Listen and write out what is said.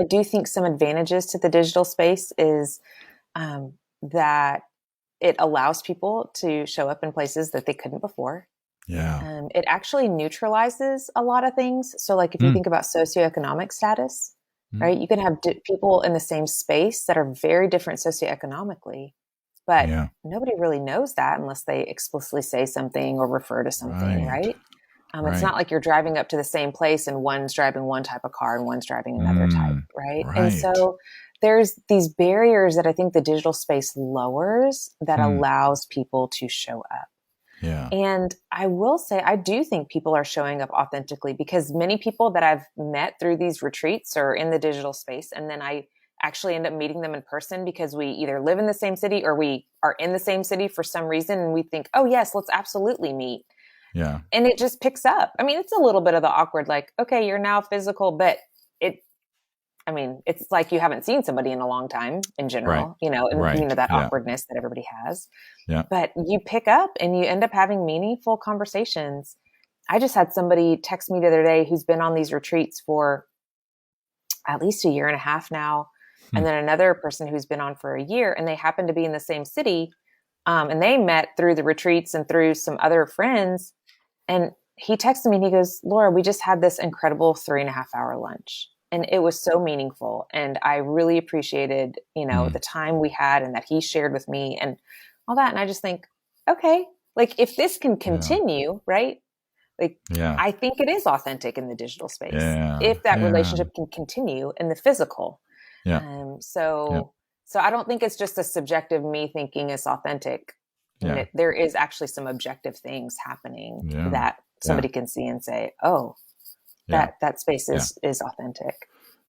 I do think some advantages to the digital space is that it allows people to show up in places that they couldn't before. Yeah. It actually neutralizes a lot of things. So, like if you Mm. think about socioeconomic status, Mm. right? You can have people in the same space that are very different socioeconomically, but Yeah. nobody really knows that unless they explicitly say something or refer to something, Right. right? It's Right. not like you're driving up to the same place and one's driving one type of car and one's driving another type, Mm. right? And Right. so there's these barriers that I think the digital space lowers that Hmm. allows people to show up. Yeah. And I will say, I do think people are showing up authentically because many people that I've met through these retreats are in the digital space. And then I actually end up meeting them in person because we either live in the same city or we are in the same city for some reason. And we think, oh, yes, let's absolutely meet. Yeah. And it just picks up. I mean, it's a little bit of the awkward, like, okay, you're now physical, but it, I mean, it's like you haven't seen somebody in a long time in Right. general, and Right. that Yeah. awkwardness that everybody has. Yeah. But you pick up and you end up having meaningful conversations. I just had somebody text me the other day who's been on these retreats for at least a year and a half now. Hmm. And then another person who's been on for a year, and they happen to be in the same city. And they met through the retreats and through some other friends. And he texted me and he goes, Laura, we just had this incredible 3.5 hour lunch. And it was so meaningful. And I really appreciated, Hmm. the time we had and that he shared with me and all that. And I just think, okay, like if this can Yeah. continue, right? Like, Yeah. I think it is authentic in the digital space Yeah. if that Yeah. relationship can continue in the physical. Yeah. Um, Yeah. so, so I don't think it's just a subjective me thinking it's authentic. Yeah. There is actually some objective things happening Yeah. that Yeah. somebody can see and say, "Oh, Yeah. that space Yeah. is authentic."